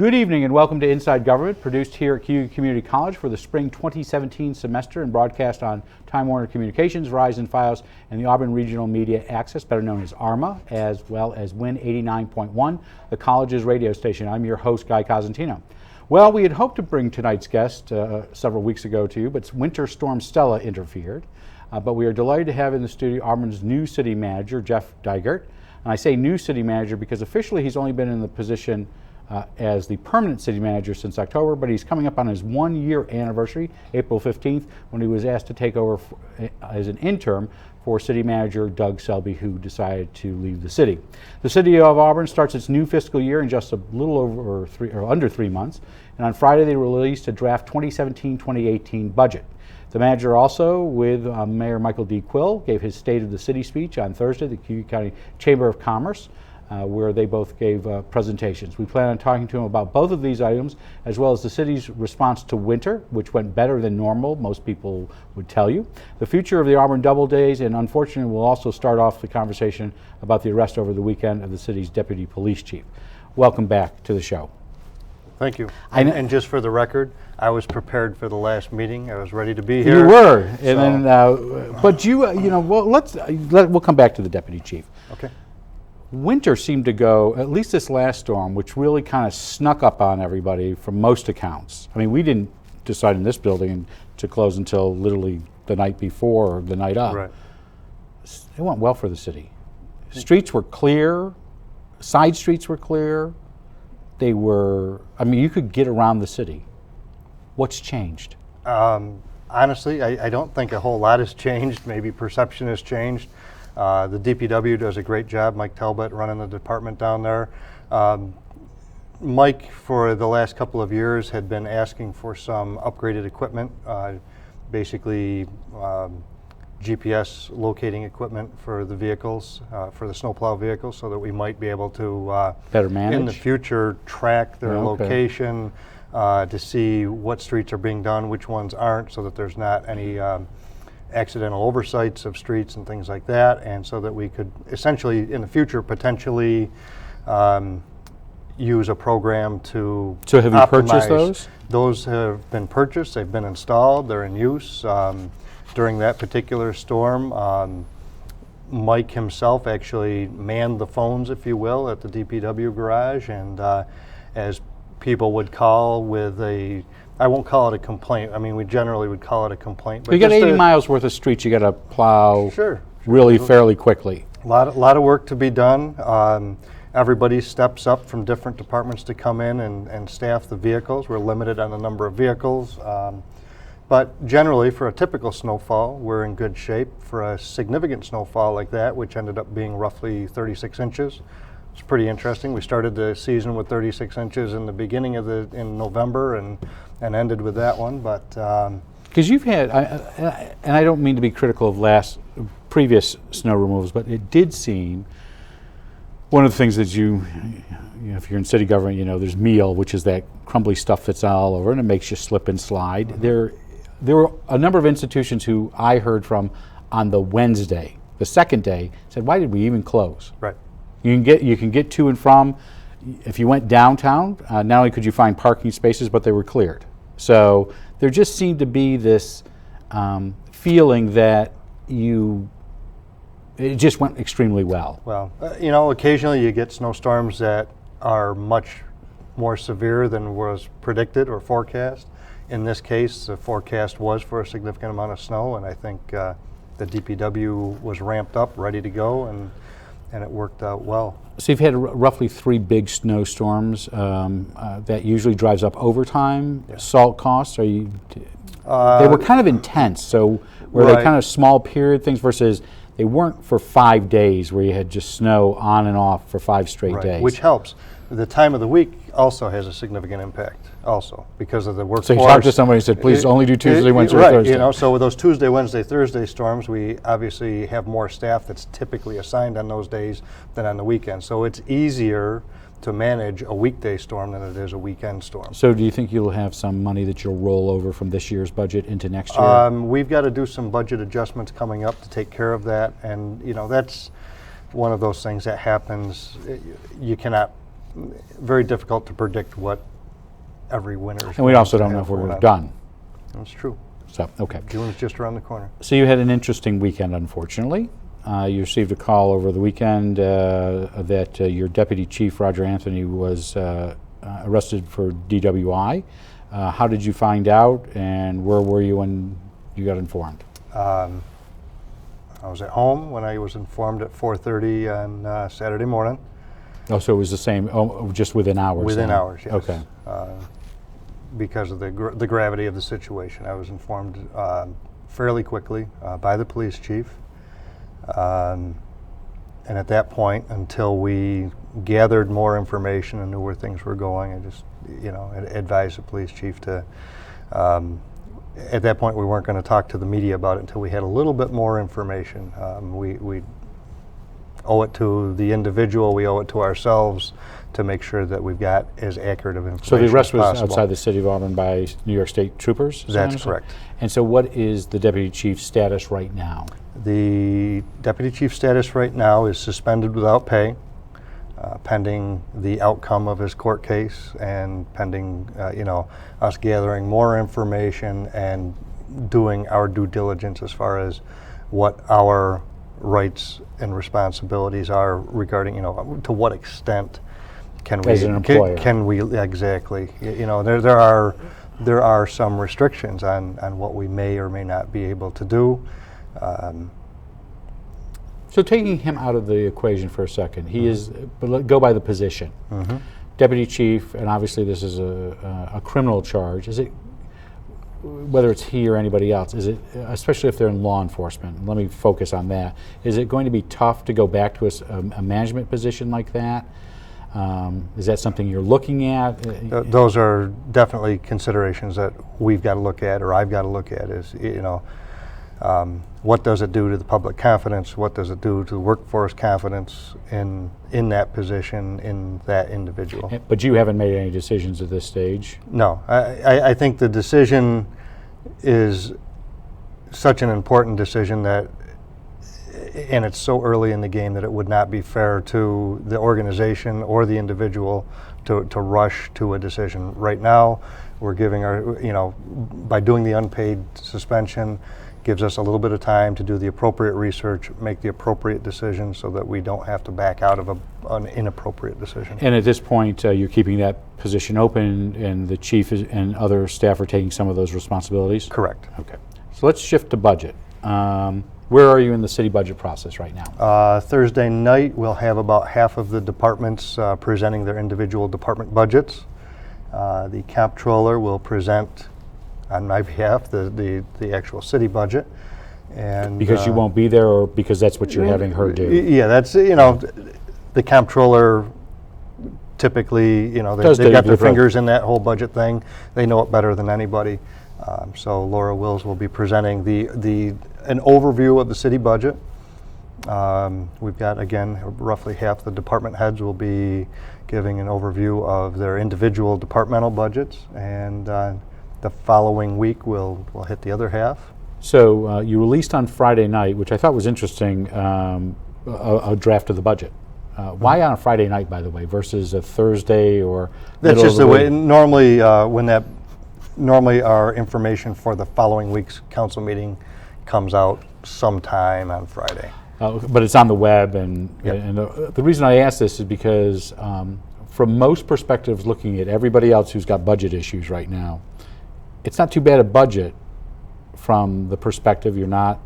Good evening and welcome to Inside Government, produced here at CU Community College for the spring 2017 semester and broadcast on Time Warner Communications, Verizon Fios, and the Auburn Regional Media Access, better known as ARMA, as well as WIN 89.1, the college's radio station. I'm your host, Guy Cosentino. Well, we had hoped to bring tonight's guest several weeks ago to you, but Winter Storm Stella interfered. But we are delighted to have in the studio Auburn's new city manager, Jeff DYGERT. And I say new city manager because officially he's only been in the position as the permanent city manager since October, but he's coming up on his 1-year anniversary, April 15th, when he was asked to take over as an interim for city manager Doug Selby, who decided to leave the city. The city of Auburn starts its new fiscal year in just a little over under 3 months, and on Friday they released a draft 2017-2018 budget. The manager also, with Mayor Michael D. Quill, gave his State of the City speech on Thursday at the CU County Chamber of Commerce, where they both gave presentations. We plan on talking to him about both of these items, as well as the city's response to winter, which went better than normal, most people would tell you, the future of the Auburn Double Days, and unfortunately we'll also start off the conversation about the arrest over the weekend of the city's deputy police chief. Welcome back to the show. Thank you. And just for the record, I was prepared for the last meeting. I was ready to be here. You were, and then, but we'll come back to the deputy chief. Okay. Winter seemed to go, at least this last storm, which really kind of snuck up on everybody from most accounts. I mean, we didn't decide in this building to close until literally the night before or the night of. Right. It went well for the city. Streets were clear, side streets were clear. They were, I mean, you could get around the city. What's changed? Honestly, I don't think a whole lot has changed. Maybe perception has changed. The DPW does a great job. Mike Talbot running the department down there. Mike, for the last couple of years, had been asking for some upgraded equipment, basically GPS locating equipment for the vehicles, for the snowplow vehicles, so that we might be able to better manage in the future, track their location, to see what streets are being done, which ones aren't, so that there's not any accidental oversights of streets and things like that, and so that we could essentially in the future potentially use a program to So have you purchased those? Those have been purchased, they've been installed, they're in use. During that particular storm, Mike himself actually manned the phones, if you will, at the DPW garage, and as people would call with I won't call it a complaint. I mean, we generally would call it a complaint. But you got 80 miles worth of streets you got to plow really fairly quickly. A lot of work to be done. Everybody steps up from different departments to come in and staff the vehicles. We're limited on the number of vehicles. But generally, for a typical snowfall, we're in good shape. For a significant snowfall like that, which ended up being roughly 36 inches, it's pretty interesting. We started the season with 36 inches in the beginning of in November and ended with that one. But because you've had, and I don't mean to be critical of previous snow removals, but it did seem one of the things that if you're in city government, you know, there's meal, which is that crumbly stuff that's all over and it makes you slip and slide. Mm-hmm. There were a number of institutions who I heard from on the Wednesday, the second day, said, "Why did we even close?" Right. You can get to and from. If you went downtown, not only could you find parking spaces, but they were cleared. So there just seemed to be this feeling that it just went extremely well. Well, occasionally you get snowstorms that are much more severe than was predicted or forecast. In this case, the forecast was for a significant amount of snow, and I think the DPW was ramped up, ready to go, and it worked out well. So you've had roughly 3 big snowstorms that usually drives up overtime, salt costs. They were kind of intense, so were they kind of small period things versus they weren't for 5 days where you had just snow on and off for 5 straight days. Which helps. The time of the week also has a significant impact also because of the workforce. So you talked to somebody and said, please only do Tuesday, Wednesday, or Thursday. So with those Tuesday, Wednesday, Thursday storms, we obviously have more staff that's typically assigned on those days than on the weekend. So it's easier to manage a weekday storm than it is a weekend storm. So do you think you'll have some money that you'll roll over from this year's budget into next year? We've got to do some budget adjustments coming up to take care of that, and that's one of those things that happens. You cannot, very difficult to predict what every winter. And we also don't know if we're done. That's true. So, okay. June is just around the corner. So you had an interesting weekend, unfortunately. You received a call over the weekend that your deputy chief, Roger Anthony, was arrested for DWI. How did you find out, and where were you when you got informed? I was at home when I was informed at 4:30 on Saturday morning. Oh, so it was the same, just within hours? Within then? hours, yes. Okay. Because of the gravity of the situation, I was informed fairly quickly by the police chief. And at that point, until we gathered more information and knew where things were going, I just, advised the police chief to, at that point, we weren't going to talk to the media about it until we had a little bit more information. We owe it to the individual, we owe it to ourselves to make sure that we've got as accurate of information as possible. So the arrest was outside the city of Auburn by New York State troopers? That's correct. And so what is the deputy chief's status right now? The deputy chief's status right now is suspended without pay, pending the outcome of his court case and pending, us gathering more information and doing our due diligence as far as what our rights and responsibilities are regarding, to what extent can we, as an employer. can we exactly, there are some restrictions on what we may or may not be able to do. So taking him out of the equation for a second, he is, but go by the position. Deputy chief, and obviously this is a criminal charge. Is it, whether it's he or anybody else, is it, especially if they're in law enforcement, let me focus on that, is it going to be tough to go back to a management position like that? Is that something you're looking at? Those are definitely considerations that we've got to look at, or I've got to look at, is, what does it do to the public confidence? What does it do to the workforce confidence in that position, in that individual? But you haven't made any decisions at this stage? No. I think the decision is such an important decision that, and it's so early in the game, that it would not be fair to the organization or the individual to rush to a decision. Right now, we're giving our, by doing the unpaid suspension, gives us a little bit of time to do the appropriate research, make the appropriate decision so that we don't have to back out of an inappropriate decision. And at this point, you're keeping that position open, and the chief and other staff are taking some of those responsibilities? Correct. Okay. So let's shift to budget. Where are you in the city budget process right now? Thursday night, we'll have about half of the departments presenting their individual department budgets. The comptroller will present on my behalf the actual city budget. And because you won't be there, or because that's what you're having her do? Yeah, that's, the comptroller typically, they've got their fingers in that whole budget thing. They know it better than anybody. So Laura Wills will be presenting an overview of the city budget. We've got, again, roughly half the department heads will be giving an overview of their individual departmental budgets, and the following week we'll hit the other half. So you released on Friday night, which I thought was interesting, a draft of the budget. Why on a Friday night, by the way, versus a Thursday or that's just the way. Normally, normally our information for the following week's council meeting comes out sometime on Friday. But it's on the web, and, yep. and the reason I ask this is because from most perspectives, looking at everybody else who's got budget issues right now, it's not too bad a budget from the perspective you're not,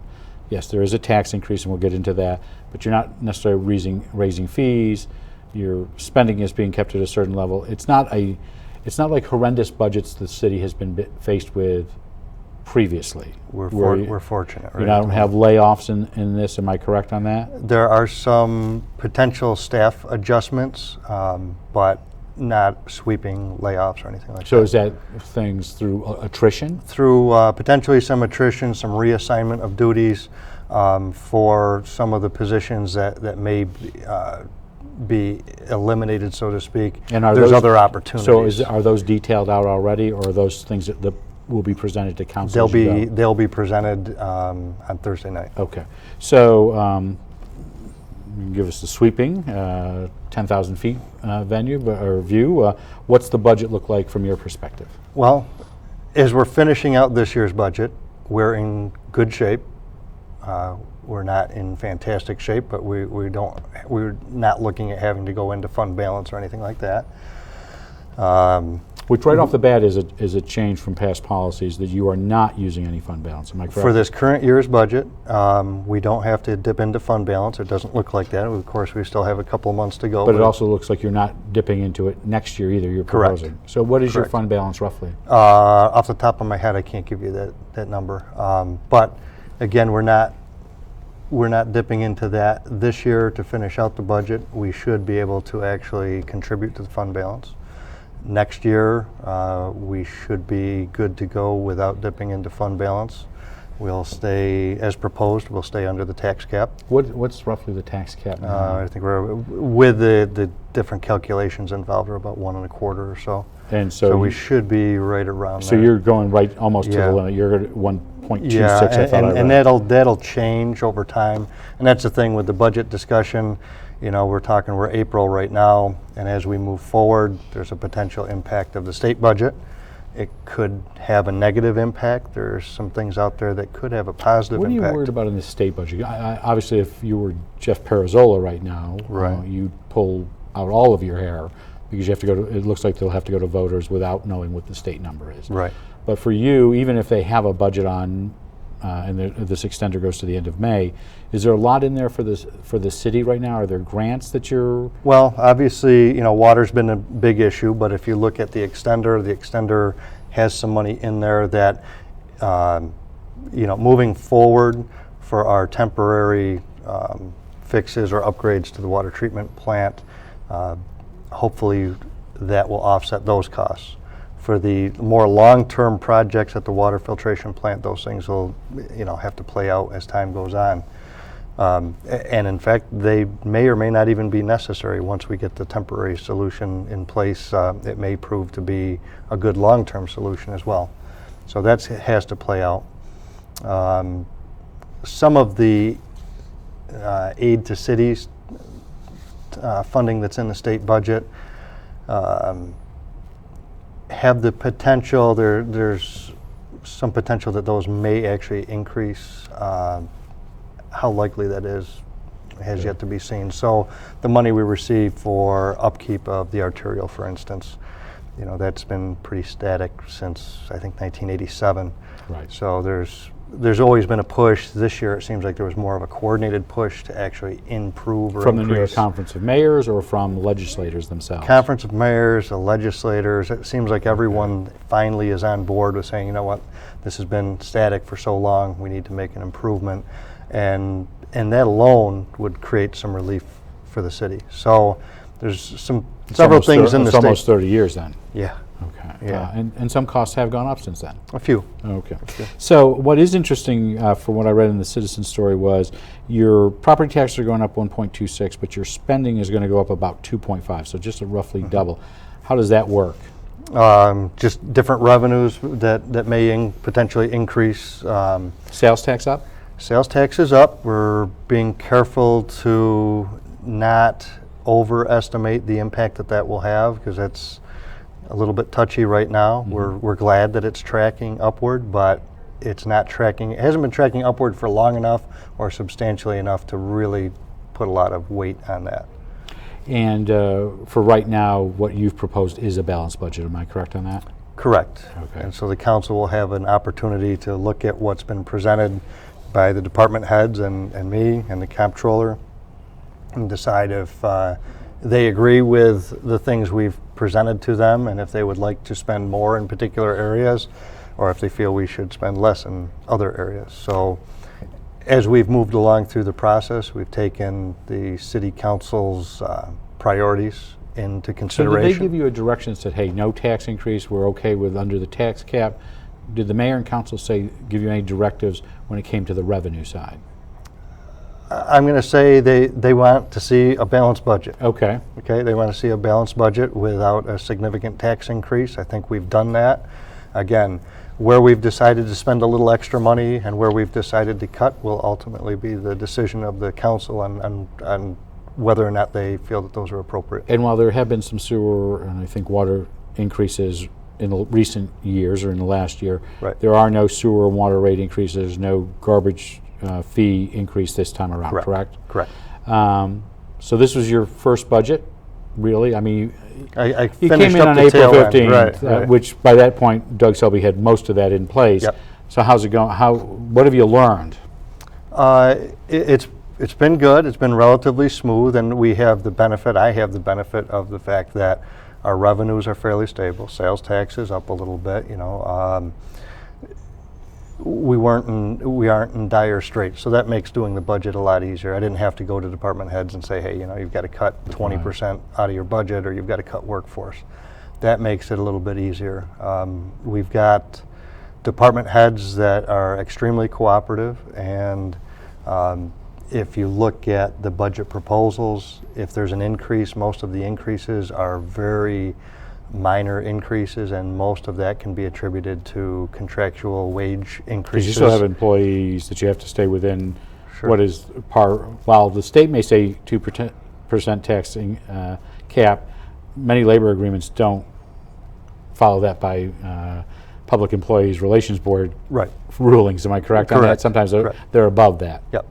yes, there is a tax increase, and we'll get into that, but you're not necessarily raising fees. Your spending is being kept at a certain level. It's not like horrendous budgets the city has been faced with previously. We're fortunate, right? You don't have layoffs in this, am I correct on that? There are some potential staff adjustments, but not sweeping layoffs or anything like that. So is that things through attrition? Through potentially some attrition, some reassignment of duties for some of the positions that may be eliminated, so to speak. And are there's those other opportunities. So are those detailed out already, or are those things that will be presented to council? They'll be presented on Thursday night. Okay. So You can give us the sweeping 10,000 feet venue or view. What's the budget look like from your perspective? Well, as we're finishing out this year's budget, we're in good shape. We're not in fantastic shape, but we're not looking at having to go into fund balance or anything like that. Which right off the bat is a change from past policies that you are not using any fund balance. Am I correct? For this current year's budget, we don't have to dip into fund balance. It doesn't look like that. Of course, we still have a couple of months to go. But it also looks like you're not dipping into it next year either. You're Correct. proposing. So what is your Correct. fund balance roughly? Off the top of my head, I can't give you that number. But again, we're not dipping into that this year to finish out the budget. We should be able to actually contribute to the fund balance. Next year, we should be good to go without dipping into fund balance. We'll stay, as proposed, we'll stay under the tax cap. What's roughly the tax cap now? I think we're, with the different calculations involved, we're about 1.25 or so. And so we should be right around so there. you're going right almost to Yeah. the limit. You're at 1.26, Yeah, I thought I read. and that'll change over time. And that's the thing with the budget discussion. You know, we're April right now, and as we move forward, there's a potential impact of the state budget. It could have a negative impact. There's some things out there that could have a positive What are you impact. worried about in the state budget? Obviously, if you were Jeff Perizzola right now, Right. you'd pull out all of your hair because you have to go to, it looks like they'll have to go to voters without knowing what the state number is. Right. But for you, even if they have a budget on, and this extender goes to the end of May, is there a lot in there for the city right now? Are there grants that you're? Well, obviously, you know, water's been a big issue, but if you look at the extender has some money in there that, you know, moving forward for our temporary fixes or upgrades to the water treatment plant, hopefully that will offset those costs. For the more long-term projects at the water filtration plant, those things will, you know, have to play out as time goes on. And in fact, they may or may not even be necessary once we get the temporary solution in place. It may prove to be a good long-term solution as well. So that has to play out. Some of the aid to cities funding that's in the state budget have the potential, there's some potential that those may actually increase. How likely that is has yet to be seen. So the money we receive for upkeep of the arterial, for instance, you know, that's been pretty static since I think 1987. Right. So there's always been a push. This year it seems like there was more of a coordinated push to actually improve or From the New York increase. Conference of Mayors or from legislators themselves? Conference of Mayors, the legislators, it seems like everyone finally is on board with saying, you know what, this has been static for so long, we need to make an improvement. And that alone would create some relief for the city. So there's several things in the state. It's almost state. 30 years then. Yeah, Okay. Yeah. And some costs have gone up since then. a few. Okay. So what is interesting from what I read in the Citizen story was your property taxes are going up 1.26, but your spending is going to go up about 2.5, so just a roughly double. How does that work? Just different revenues that may potentially increase. Sales tax up? Sales tax is up. We're being careful to not overestimate the impact that will have, because that's a little bit touchy right now. We're glad that it's tracking upward, but it's not tracking. It hasn't been tracking upward for long enough or substantially enough to really put a lot of weight on that. And for right now, what you've proposed is a balanced budget. Am I correct on that? Correct. Okay. And so the council will have an opportunity to look at what's been presented by the department heads and me and the comptroller and decide if they agree with the things we've presented to them and if they would like to spend more in particular areas or if they feel we should spend less in other areas. So as we've moved along through the process, we've taken the city council's priorities into So did consideration. they give you a direction that said, hey, no tax increase, we're okay with under the tax cap? Did the mayor and council give you any directives when it came to the revenue side? I'm going to say they want to see a balanced budget. Okay. Okay, they want to see a balanced budget without a significant tax increase. I think we've done that. Again, where we've decided to spend a little extra money and where we've decided to cut will ultimately be the decision of the council on whether or not they feel that those are appropriate. And while there have been some sewer and I think water increases in the recent years or in the last year, Right. there are no sewer and water rate increases, no garbage fee increase this time around, correct? Correct. So this was your first budget, really? I mean, I you finished came in up on the April tail end, 15th, right. which by that point, Doug Selby had most of that in place. Yep. So how's it going? What have you learned? It's been good. It's been relatively smooth, and we have the benefit. I have the benefit of the fact that our revenues are fairly stable. Sales tax is up a little bit. You know, we aren't in dire straits, so that makes doing the budget a lot easier. I didn't have to go to department heads and say, hey, you know, you've got to cut 20% out of your budget, or you've got to cut workforce. That makes it a little bit easier. We've got department heads that are extremely cooperative, and if you look at the budget proposals, if there's an increase, most of the increases are very minor increases, and most of that can be attributed to contractual wage increases. Because you still have employees that you have to stay within Sure. what is while the state may say 2% tax cap, many labor agreements don't follow that by Public Employees Relations Board Right. rulings. Am I correct on that? Correct. Sometimes Correct. they're above that. Yep.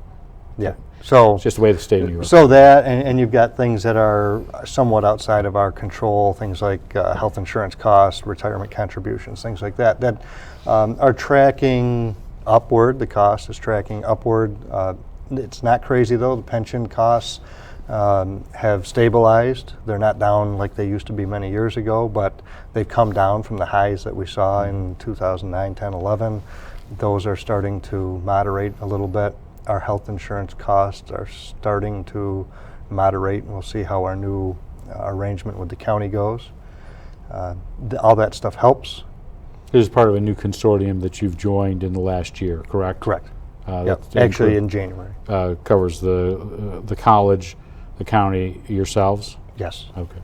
Yeah. So It's just the way the state of New York. So that, and you've got things that are somewhat outside of our control, things like health insurance costs, retirement contributions, things like that, that are tracking upward. The cost is tracking upward. It's not crazy though. The pension costs have stabilized. They're not down like they used to be many years ago, but they've come down from the highs that we saw in 2009, 10, 11. Those are starting to moderate a little bit. Our health insurance costs are starting to moderate, and we'll see how our new arrangement with the county goes. All that stuff helps. This is part of a new consortium that you've joined in the last year, correct? Correct. That Actually, in January. covers the college, the county, yourselves? Yes. Okay.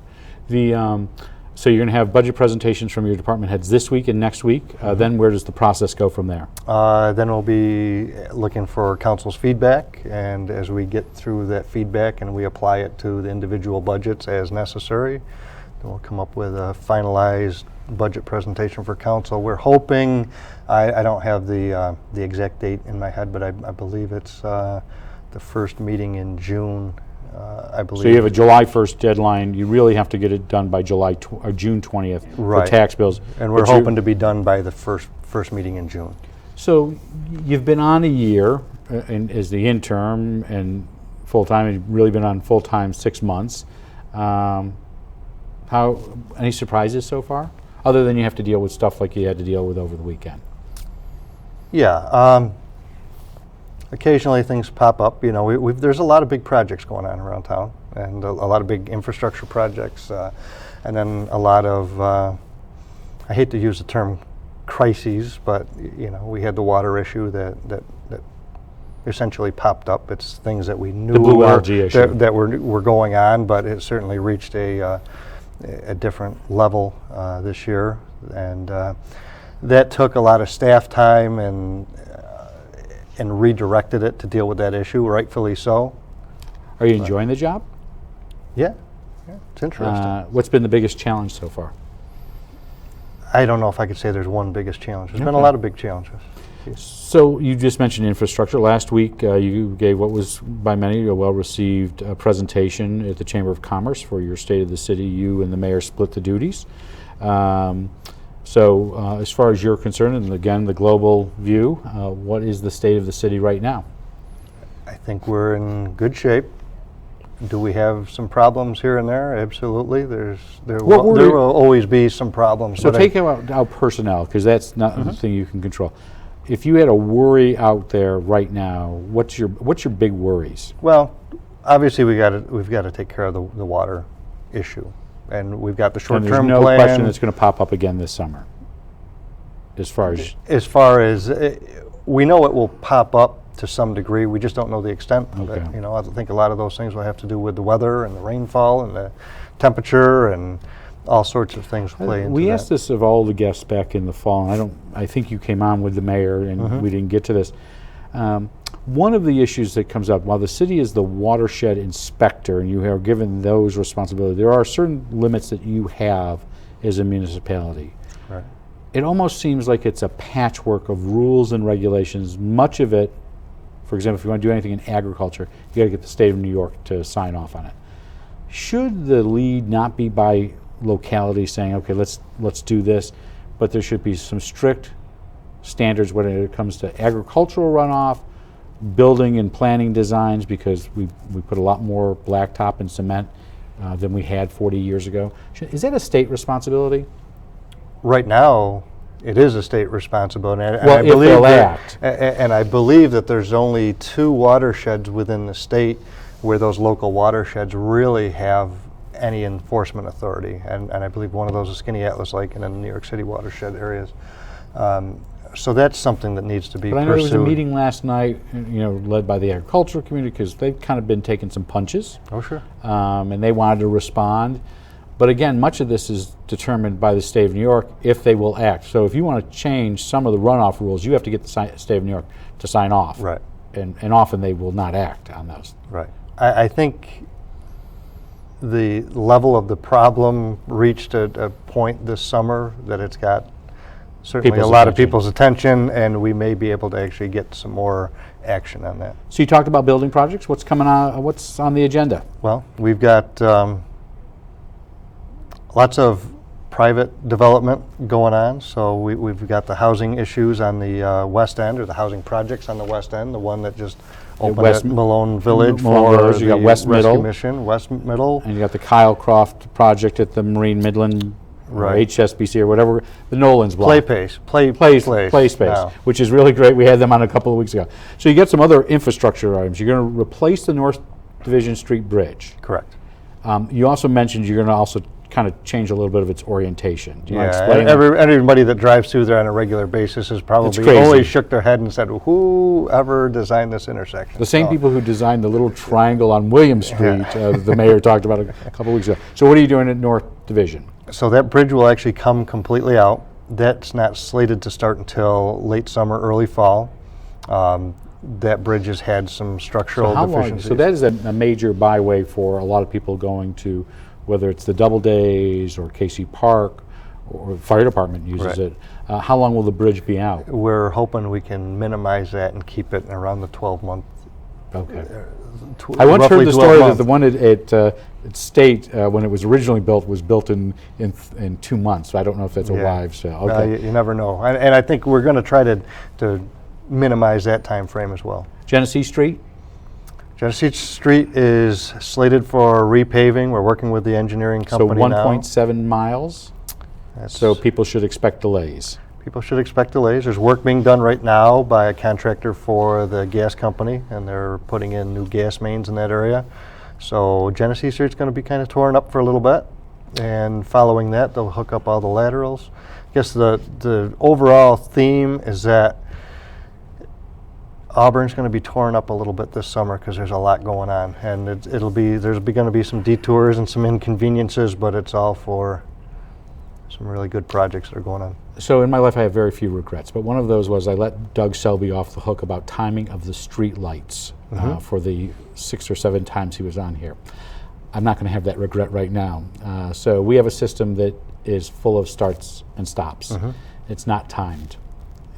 So you're going to have budget presentations from your department heads this week and next week. Then where does the process go from there? Then we'll be looking for council's feedback, and as we get through that feedback and we apply it to the individual budgets as necessary, then we'll come up with a finalized budget presentation for council. We're hoping, I don't have the exact date in my head, but I believe it's the first meeting in June. I believe. So you have a July 1st deadline. You really have to get it done by June 20th Right. for tax bills. And we're But you- hoping to be done by the first meeting in June. So you've been on a year as the interim and full-time, and you've really been on full-time 6 months. Any surprises so far? Other than you have to deal with stuff like you had to deal with over the weekend. Yeah. Occasionally things pop up. You know, there's a lot of big projects going on around town, and a lot of big infrastructure projects, and then a lot of, I hate to use the term crises, but you know, we had the water issue that essentially popped up. It's things that we knew The blue algae issue. that were going on, but it certainly reached a different level this year, and that took a lot of staff time and redirected it to deal with that issue, rightfully so. Are you enjoying the job? Yeah, it's interesting. What's been the biggest challenge so far? I don't know if I could say there's one biggest challenge. There's been a Okay. lot of big challenges. So you just mentioned infrastructure. Last week you gave what was by many a well-received presentation at the Chamber of Commerce for your State of the City. You and the mayor split the duties. So as far as you're concerned, and again the global view, what is the state of the city right now? I think we're in good shape. Do we have some problems here and there? Absolutely. There will always be some problems. So but take out personnel, because that's not the thing you can control. If you had a worry out there right now, what's your big worries? Well, obviously we've got to take care of the water issue, and we've got the And short-term there's no plan. question it's going to pop up again this summer. As far as we know it will pop up to some degree, we just don't know the extent of it. Okay. You know, I think a lot of those things will have to do with the weather and the rainfall and the temperature and all sorts of things play into we that. asked this of all the guests back in the fall, and I think you came on with the mayor, and we didn't get to this. One of the issues that comes up, while the city is the watershed inspector and you are given those responsibilities, there are certain limits that you have as a municipality. Right. It almost seems like it's a patchwork of rules and regulations. Much of it, for example, if you want to do anything in agriculture, you got to get the state of New York to sign off on it. Should the lead not be by locality saying, okay, let's do this, but there should be some strict standards when it comes to agricultural runoff, building and planning designs, because we put a lot more blacktop and cement than we had 40 years ago. Is that a state responsibility? Right now, it is a state responsibility. And Well, I if believe they'll that- act. And I believe that there's only 2 watersheds within the state where those local watersheds really have any enforcement authority. And I believe one of those is Skinny Atlas Lake and in the New York City watershed areas. So that's something that needs to be But I know there was a pursued. meeting last night, led by the agricultural community, because they've kind of been taking some punches, Oh, sure. and they wanted to respond. But again, much of this is determined by the state of New York if they will act. So if you want to change some of the runoff rules, you have to get the state of New York to sign off. Right. And often they will not act on those. Right. I think the level of the problem reached a point this summer that it's got certainly People's a lot of attention. people's attention, and we may be able to actually get some more action on that. So you talked about building projects. What's coming on? What's on the agenda? Well, we've got lots of private development going on. So we've got the housing issues on the west end, or the housing projects on the west end, the one that just opened West at Malone Village Malone for Village, you the got West Rescue Middle. Mission, West Middle. And you got the Kyle Croft project at the Marine Midland, or Right. HSBC or whatever, the Nolan's block. Play Play space, now. which is really great. We had them on a couple of weeks ago. So you get some other infrastructure items. You're going to replace the North Division Street Bridge. Correct. You also mentioned you're going to also kind of change a little bit of its orientation. Do you want to Yeah, explain that? everybody that drives through there on a regular basis has probably crazy. always shook their head and said, whoever designed this intersection? The same So, people who designed the little triangle on William Street, the mayor talked about a couple of weeks ago. So what are you doing at North Division? So that bridge will actually come completely out. That's not slated to start until late summer, early fall. That bridge has had some structural How long? deficiencies. So that is a major byway for a lot of people going to, whether it's the Doubledays or Casey Park, or the fire department uses Right. it. How long will the bridge be out? We're hoping we can minimize that and keep it around the 12-month. Okay. I once heard the story that the one at State, when it was originally built, was built in 2 months. So I don't know if that's a wives. Okay. You never know. And I think we're going to try to minimize that time frame as well. Genesee Street? Genesee Street is slated for repaving. We're working with the engineering So company now. 1.7 miles. That's- So people should expect delays. People should expect delays. There's work being done right now by a contractor for the gas company, and they're putting in new gas mains in that area. So Genesee Street's going to be kind of torn up for a little bit, and following that, they'll hook up all the laterals. I guess the overall theme is that Auburn's going to be torn up a little bit this summer because there's a lot going on, and there's going to be some detours and some inconveniences, but it's all for some really good projects that are going on. So in my life, I have very few regrets, but one of those was I let Doug Selby off the hook about timing of the street lights for the 6 or 7 times he was on here. I'm not going to have that regret right now. So we have a system that is full of starts and stops. It's not timed.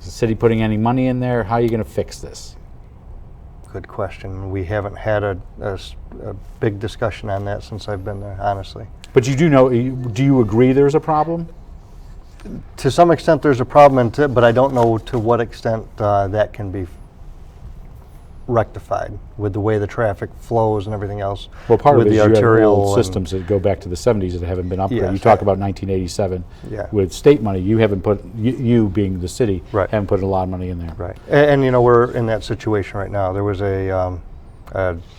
Is the city putting any money in there? How are you going to fix this? Good question. We haven't had a big discussion on that since I've been there, honestly. But you do know, do you agree there's a problem? To some extent, there's a problem, but I don't know to what extent that can be rectified with the way the traffic flows and everything else. Well, part with of it the is you have arterial old and- systems that go back to the 70s that haven't been upgraded. Yes. You talk about 1987. Yeah. With state money, you haven't put, you being the city, Right. haven't put a lot of money in there. Right, and you know, we're in that situation right now. There was a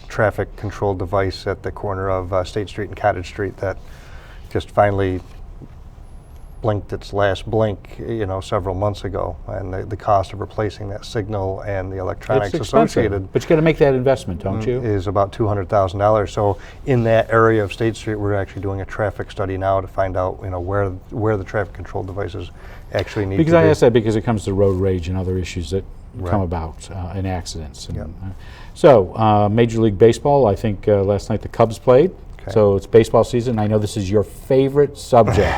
traffic control device at the corner of State Street and Cottage Street that just finally blinked its last blink, several months ago, and the cost of replacing that signal and the electronics It's expensive, associated but you got to make that investment, don't you? is about $200,000. So in that area of State Street, we're actually doing a traffic study now to find out, where the traffic control devices actually need Because to I be. ask that because it comes to road rage and other issues that come Right. about in accidents. And, Yep. So, Major League Baseball, I think last night the Cubs played. Okay. So it's baseball season. I know this is your favorite subject.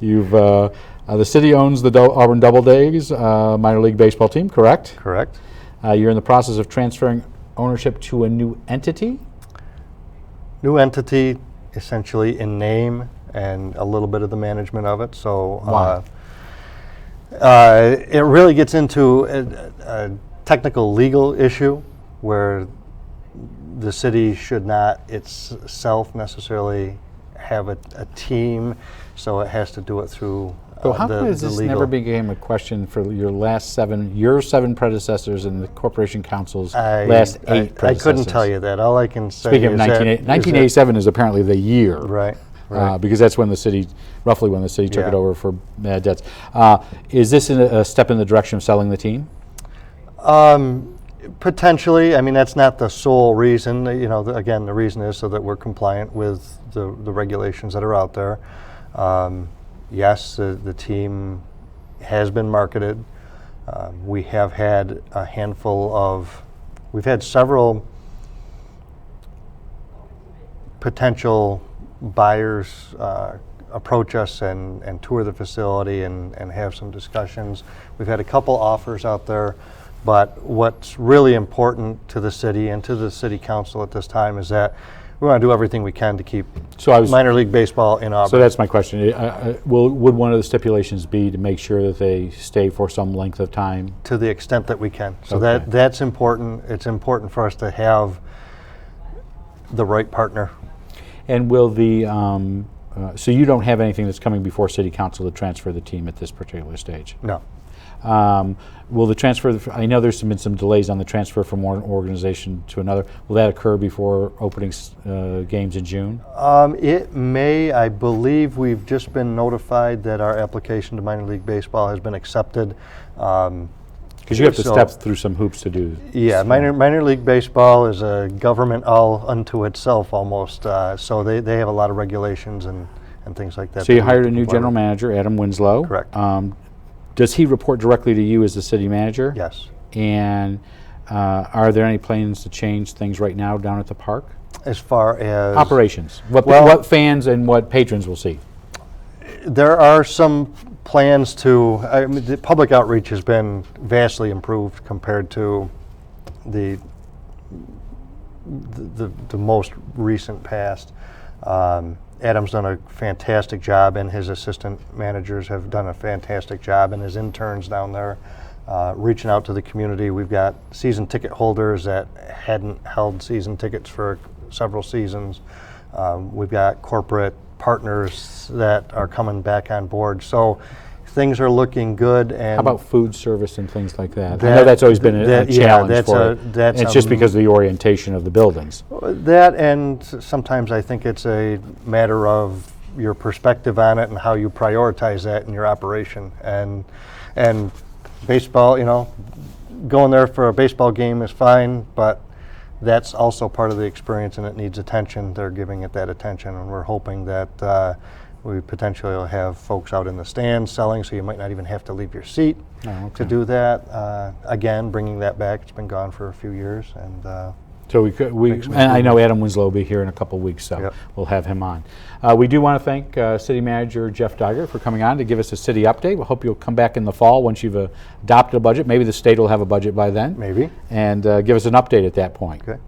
You've the city owns the Auburn Doubledays minor league baseball team, correct? Correct. You're in the process of transferring ownership to a new entity. New entity, essentially in name and a little bit of the management of it. So Why? it really gets into a technical legal issue where the city should not itself necessarily have a team, so it has to do it through So how the come this legal. never became a question for your seven predecessors and the corporation council's last eight predecessors? I couldn't tell you that. All I can say Speaking of is 1987 is apparently the year. right. Because that's when roughly when the city took it Yeah. over for debts. Is this a step in the direction of selling the team? Potentially. I mean, that's not the sole reason. Again, the reason is so that we're compliant with the regulations that are out there. Yes, the team has been marketed. We have had we've had several potential buyers approach us and tour the facility and have some discussions. We've had a couple offers out there, but what's really important to the city and to the city council at this time is that we want to do everything we can to keep minor league baseball in Auburn. So that's my question. Would one of the stipulations be to make sure that they stay for some length of time? To the extent that we can. So Okay. that's important. It's important for us to have the right partner. And will so you don't have anything that's coming before city council to transfer the team at this particular stage? No. Will the transfer, I know there's been some delays on the transfer from one organization to another. Will that occur before opening games in June? It may. I believe we've just been notified that our application to minor league baseball has been accepted. Because you have to step through some hoops to do. Yeah, minor league baseball is a government all unto itself almost. So they have a lot of regulations and things like that. So you that we hired have a to new comply general with. manager, Adam Winslow. Correct. Does he report directly to you as the city manager? Yes. And are there any plans to change things right now down at the park? As far as Operations. Well- What fans and what patrons will see? there are some plans to. I mean, the public outreach has been vastly improved compared to the most recent past. Adam's done a fantastic job, and his assistant managers have done a fantastic job, and his interns down there reaching out to the community. We've got season ticket holders that hadn't held season tickets for several seasons. We've got corporate partners that are coming back on board. So things are looking good. And How about food service and things like that? I know that's always been a yeah, challenge that's for a- that's it's a just because of the orientation of the buildings. that, and sometimes I think it's a matter of your perspective on it and how you prioritize that in your operation. And baseball, going there for a baseball game is fine, but that's also part of the experience, and it needs attention. They're giving it that attention, and we're hoping that we potentially will have folks out in the stands selling, so you might not even have to leave your seat to do that. Again, bringing that back. It's been gone for a few years, and So and I know Adam Winslow will be here in a couple of weeks, so Yep. we'll have him on. We do want to thank City Manager Jeff DYGERT for coming on to give us a city update. We hope you'll come back in the fall once you've adopted a budget. Maybe the state will have a budget by then. maybe. And give us an update at that point. Okay.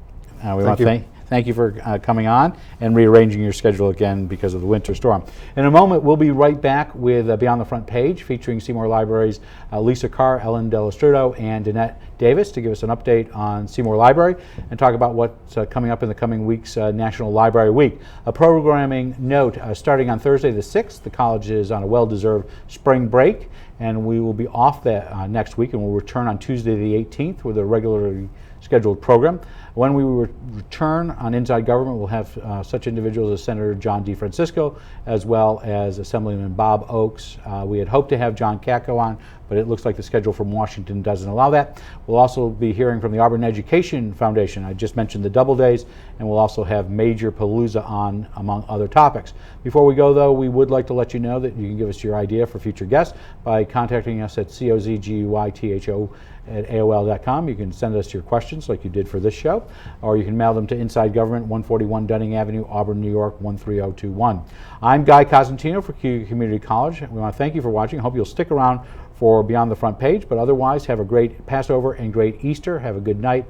We want to thank you for coming on and rearranging your schedule again because of the winter storm. In a moment, we'll be right back with Beyond the Front Page, featuring Seymour Library's Lisa Carr, Ellen Delastrudo, and Danette Davis to give us an update on Seymour Library and talk about what's coming up in the coming week's National Library Week. A programming note, starting on Thursday the 6th, the college is on a well-deserved spring break, and we will be off that next week, and we'll return on Tuesday the 18th with a regularly scheduled program. When we return on Inside Government, we'll have such individuals as Senator John DeFrancisco, as well as Assemblyman Bob Oakes. We had hoped to have John Katko on, but it looks like the schedule from Washington doesn't allow that. We'll also be hearing from the Auburn Education Foundation. I just mentioned the double days, and we'll also have Major Palooza on, among other topics. Before we go, though, we would like to let you know that you can give us your idea for future guests by contacting us at cozguytho@aol.com. You can send us your questions like you did for this show, or you can mail them to Inside Government, 141 Dunning Avenue, Auburn, New York, 13021. I'm Guy Cosentino for Cuyahoga Community College. We want to thank you for watching. I hope you'll stick around for Beyond the Front Page, but otherwise have a great Passover and great Easter. Have a good night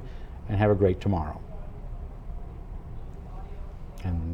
and have a great tomorrow. And